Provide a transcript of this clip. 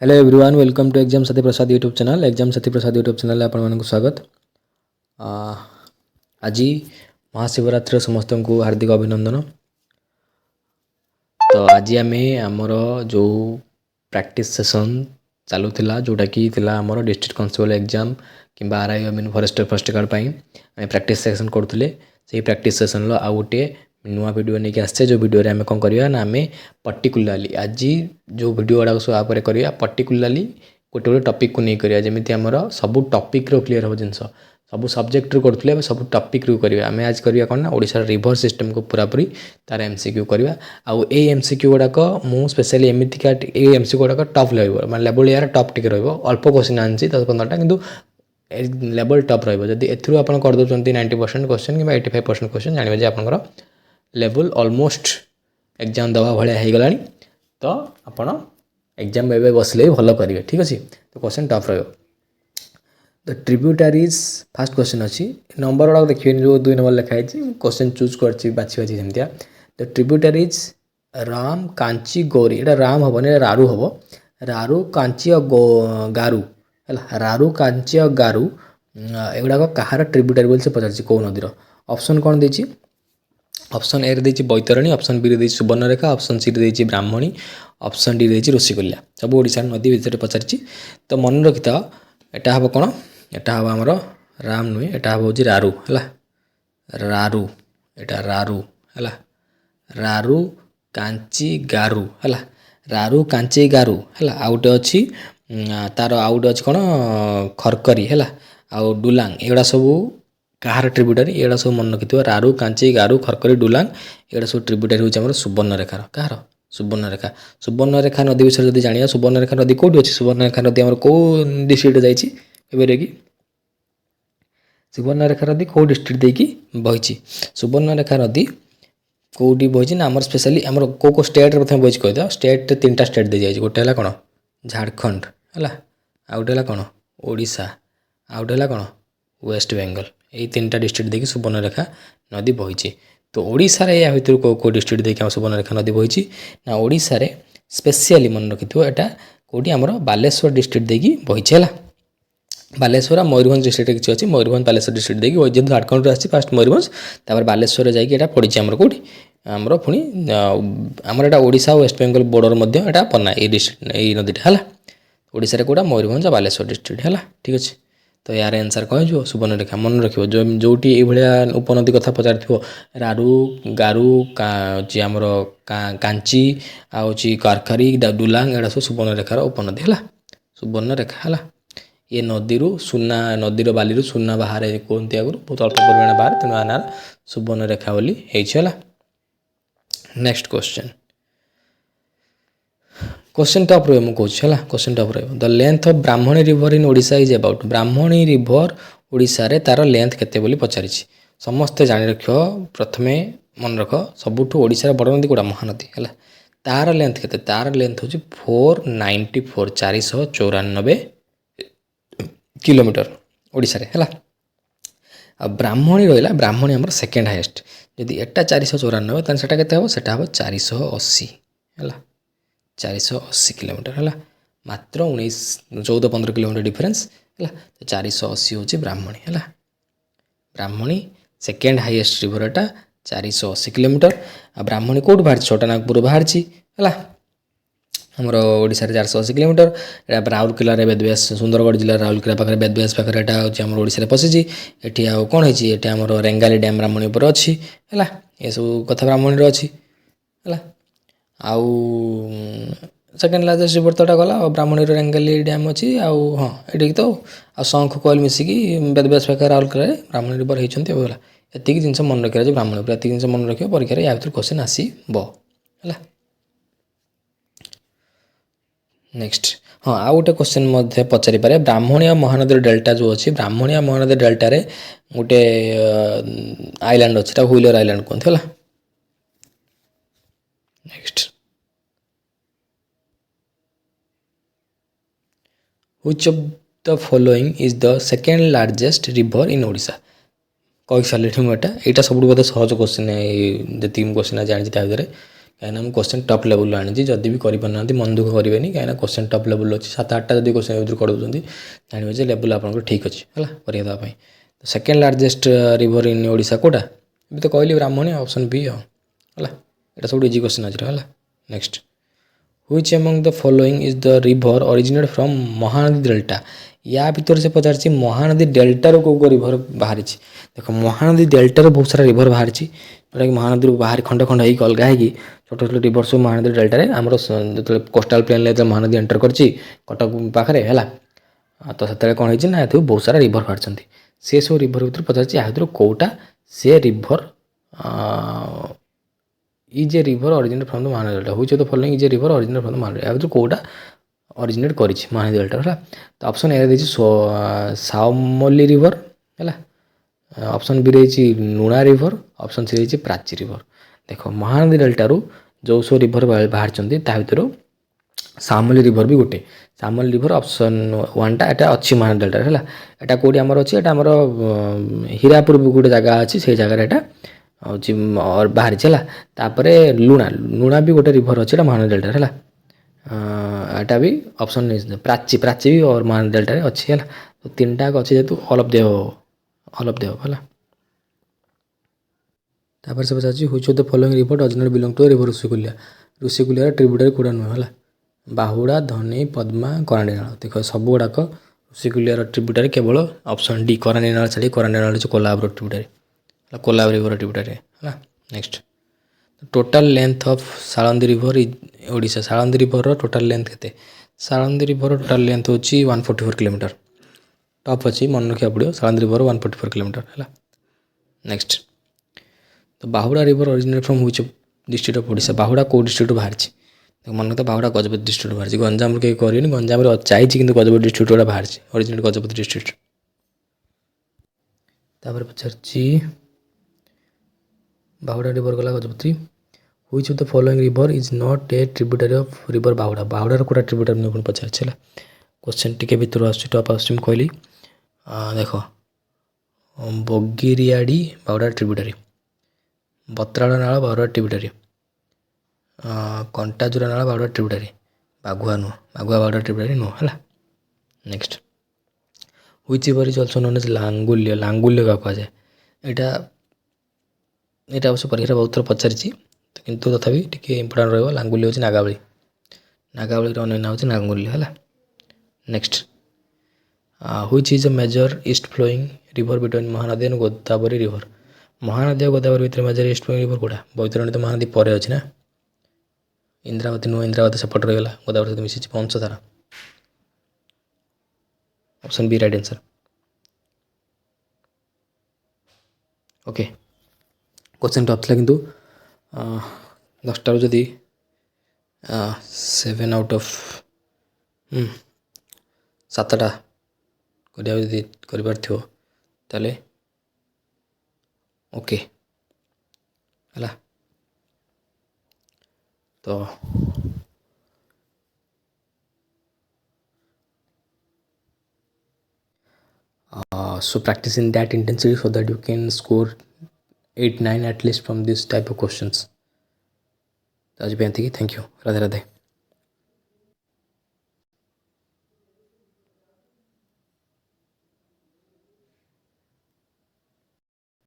Hello everyone welcome to exam Saathi Prasad YouTube channel exam Saathi Prasad YouTube channel आपण मानक स्वागत। आज महाशिवरात्रि समस्त को हार्दिक अभिनंदन। तो आज आम आमर जो प्रैक्टिस सेशन चलूला जोटा कि आमर डिस्ट्रिक्ट कॉन्स्टेबल एग्जाम कि आरआई मीन फॉरेस्टर फर्स्ट गार्ड आम प्रैक्टिस सेशन करूँ से प्रैक्टिस सेशन आउ गोटे नुआ वीडियो नहीं आसचे जो वीडियो रे आम कौन करवा ना आम पर्टिकुलाली आज जो वीडियो गुड़ाक सब आप करवा पर्टिकुलाली गोटे गोटे टॉपिक को नहीं करिया जमी आमर सब टॉपिक रो क्लीयर हो जिनस सब सब्जेक्ट रू करूँ सब टॉपिक रू करवा आम आज करवा कौन ना ओडिशा रिवर सिस्टम को पूरा पूरी तार एमसीक्यू करवा आउ ए एमसीक्यू गुड़ाक मु स्पेशली एमतीका ए एमसीक्यू गुड़ाक टफ लगे मैं लेवल यार टफ टिके अल्प क्वेश्चन आनी 10-15टा कितु लेवल टप रही एथरू आप करदे 90% क्वेश्चन कि 85% क्वेश्चन जानवे आपंकर लेवल ऑलमोस्ट एग्जाम दवा भाया हो गला तो आपण एग्जाम एवं बसले भल करेंगे ठीक अच्छे तो क्वेश्चन टफ रहा द ट्रिब्यूटारीज फास्ट क्वेश्चन अच्छी नंबर गुड़ा देखिए जो 2 नंबर लिखाई क्वेश्चन चूज कर बाछी बाछी सेमतिया द ट्रिब्यूटारीज राम कांची गौरी एटा राम हेनी रारू हम रारू कांची और गारू है रारू कांची और गारू एगुड़ाक कहार ट्रिब्यूटारी बोली से पचार कौ नदीर ऑप्शन कौन देती ऑप्शन ए रे बैतरणी ऑप्शन बी रे सुवर्णरेखा ऑप्शन सी रे ब्राह्मणी ऑप्शन डी रे ऋषिकुल्या सब ओडिशा नदी भितर पचार तो मन रखी था एटा हम कौन एटा हम आमर राम नुहे एटा हम हूँ रारू है रारू एटा रारू है रारू कांची गारू है रारू कांची गारू है आउटे अच्छी तार आउटे अच्छी कौन खरकरी है आउ डुलांग एगुड़ा सब कहार ट्रिब्यूटारी एगुड़ा सब मन रखी रारू कांची गारू खरकरी डुलांग एगुड़ा सब ट्रिब्यूटारी हूँ सुवर्णरेखार कहार सुवर्णरेखा नदी विषय जब जाना सुवर्णरेखा नदी कौटी अच्छी सुवर्णरेखा नदी आम कौ डिस्ट्रिक्ट जाइए सुवर्णरेखा नदी कौ डिस्ट्रिक्ट देकी बही सुवर्णरेखा नदी कौटी बही ना आम स्पेशली आम कौ स्टेट प्रथम बही कहीद स्टेट 3टा स्टेट दे जाए गोटे है कौन झारखंड है आउ गोटे है कौन ओडिशा आउ गोटे है कौन वेस्ट बेंगल यही 3टा डिस्ट्रिक्ट देखिए सुवर्णरेखा नदी बही तो ओडिशा या भितर कौ डिस्ट्रिक्ट देखिए सुवर्णरेखा नदी बही ना ओडिशा रे स्पेशली मन रखि एटा कौटी आमर बालेश्वर डिस्ट्रिक्ट देखिए बही है बालेश्वर मयूरभंज डिस्ट्रिक्ट किसी अच्छी मयूरभंज बालेश्वर डिस्ट्रिक्ट देखिए बही जेहतु झारखंड आसी फास्ट मयूरभंज तापर बालेश्वर जाइए पड़ी आमर कौटी आमर पुणी आमर एटा ओडिशा वेस्ट बेंगल बॉर्डर मध्य एटा पन्ना ये डिस्ट्रिक्ट ये नदीटा है ओडिशा रे कोड़ा मयूरभंज बालेश्वर डिस्ट्रिक्ट है ठीक अच्छे तो यार आंसर कह सुवर्णरेखा मन रख जोटी ये उपनदी कथा पचार रारू गारू आमर कांची आउची कारखारी डुलांग एड़ा सब सुवर्णरेखार उपनदी है सुवर्णरेखा है ये नदी सुना नदीर बाली सुना बाहर कहते आगुरी बहुत अल्प परिमाण बाहर तेणु आनार सुवर्णरेखा बोली है। नेक्स्ट क्वेश्चन टॉप रही मुझे है क्वेश्चन टॉप रही the length of Brahmani river in Odisha is about Brahmani river Odisha रे तार लेंथ केते बोली पचारि समस्ते जानी रख प्रथमे मन रख सबुठू ओडिशा बड़ नदी कौटा महानदी है तार लेंथ केते तार लेंथ हूँ 494 494 किलोमीटर ओडिशा रे है ब्राह्मणी रहा ब्राह्मणी आमर सेकेंड हाईएस्ट जदि एटा 494 तो सेटा केते हम सेटा हम 480 है 480 किलोमीटर है मात्र 14-15 किलोमीटर डिफरेंस है तो 480 हूँ ब्राह्मणी है ब्राह्मणी सेकेंड हाईएस्ट रिवरटा 480 किलोमीटर आ ब्राह्मणी कौट बाहर छोटा नागपुर बाहर है आमर ओडिशा 480 किलोमीटर एटा राउरकेला बेदव्यास सुंदरगढ़ जिला राउरकेला पाखे बेदव्यास पाखे एटा हूँ आम ओडिशा पशिची एटी आउ कौन है आमर रेंगाली डैम ब्राह्मणी पर अच्छी है ये सब कथा ब्राह्मणी अच्छी है आउ सेकेंड लार्जेस्ट रिवर तोटा गला ब्राह्मणी रेंगाली डैम अच्छी आउ हाँ ये तो आ शंख कोयल मिसिकी बेदव्यास पाखे राउरकेला ब्राह्मणी रिवर होती एतिक जिन मन रखा ब्राह्मणी एत जिन मन रख परीक्षा या भर क्वेश्चन आसब है नेक्स्ट हाँ आउ गोटे क्वेश्चन पचारि पारे ब्राह्मणी और महानदी डेल्टा जो अच्छी ब्राह्मणी और महानदी डेल्टा रे गोटे आइलैंड अच्छी व्हीलर आइलैंड कहते हैं next which of the following is the second largest river in Odisha कही सारे मुझे यहाँ सब बोधे सहज क्वेश्चन जी क्वेश्चन जानी भितर कहीं ମୁଁ क्वेश्चन टॉप लेवल आनी जदि भी करना मन दुख करेंगे कहीं क्वेश्चन टॉप लेवल अच्छी 7-8टा जब क्वेश्चन भर कर जानवे जे लेवल आप ठीक अच्छे है परीक्षा तो second largest river in Odisha कोटा भी तो कहली ब्राह्मणी ऑप्शन बी है यहाँ सब इजी क्वेश्चन आज है next which among the following is the river originate from Mahanadi delta या भितर से पचार महानदी डेल्टा रू कौ रिवर बाहरी देख महानदी डेल्टा रू बहुत सारा रिवर बाहरी जोटा कि महानदी बाहर खंड खंड होगी अलग होगी छोट छोट रिवर सब महानदी डेल्टा आमर जो कोस्टाल प्लेन महानदी एंटर कर कटक पाखे है तो से कौन होती ना ये बहुत सारा रिवर बाहर से सब रिवर भर पचार या भर कौटा से river is a river originate from the Mahanadi delta which of the following is a river originate from the Mahanadi या भर कौटा ओरिजिनेट कर महानदी डेल्टा है तो ऑप्शन ए रही साओमली रिवर है ऑप्शन बी रही लुणा रिवर ऑप्शन सी रही प्राची रिवर देख महानदी डेल्टा रू जो सब रिवर बाहर भर सामली रिवर भी गोटे सामली रिवर ऑप्शन 1टा एटा अच्छी महानदी डेल्टा है यहाँ कौटी आमर अच्छी एटा आमर हीरापुर भी गोटे जगह अच्छी से जगह एटा और बाहरी है लुणा लुणा भी गोटे रिवर अच्छी महानदी डेल्टा है एटा भी ऑप्शन नहीं प्राची प्राची भी और महानदी डेल्टा अच्छी है तो 3टा अच्छी जेहतु ऑल ऑफ देव है तापर से पचार which of the following river does not belong to river Rushikulya tributary कौटा नुह है बाहुड़ा धनी पद्मा कराणी नाल देख सब गुड़ाक ऋषिकुलिया ट्रिब्यूटरी केवल ऑप्शन डी कराणी नाल छाड़ी कराणी नाल Kolab tributary Kolab river tributary है next total length of Salandi river Odisha Salandi river total length के सालंदी रिवर टोटाल लेंथ हो 144 किलोमीटर टॉप अच्छी मन रखा पड़ो सालंदी रिवर 144 किलोमीटर है नेक्स्ट तो Bahuda river originate from which district of Odisha Bahuda कौ डिस्ट्रिक्ट बाहर मन तो बाहुड़ा गजपति डिस्ट्रिक्ट बाहर गंजाम कहीं करेनि गंजाम चाहिए कि गजपति डिस्ट्रिक्ट गुड़ा बाहर ओरिजिनेट गजपति डिस्ट्रिक्ट तापर पचार बाहुड़ा रिवर गला Gajapati which of the following river is not a tributary of river Bahuda बाहुड़ार कोटा ट्रिब्यूटरी नहीं पचार क्वेश्चन टी भितर टॉप आस कहली देख बगिरियाड़ी बाहुड़ा ट्रिब्यूटरी बत्राड़ नाल बाहुड़ा ट्रिब्यूटरी कंटाजुरा नाल बाहुड़ा ट्रिब्यूटरी बाघुआ नुह बाघुआ बाहुड़ा ट्रिब्यूटरी नुह है next which river is also known as Langulya Langulya क्या कहुए यहाँ यहाँ अवश्य परीक्षा बहुत थर पचारि तो किंतु तथापि टी इंपोर्टाट रहा लांगुल्य हूँ नागावली नागावली अन्य ना हूँ लांगुल्य है next which is a major east flowing river between Mahanadi and Godavari river Mahanadi और गोदावरी भितर मेजर ईस्ट फ्लोइंग रिवर कौटा बैतरणी तो महानदी पर अच्छी ना इंद्रावती नुह इंद्रावती सेपट रहीगला गोदावरी सहित मिसी Vamsadhara option B right answer okay question tough था किंतु 10टार जदि 7 आउट ऑफ 7टा जदि कर ओके है तो so practice in that intensity so that you can score 8-9 at least from this type of questions. आज भी थैंक यू राधे राधे।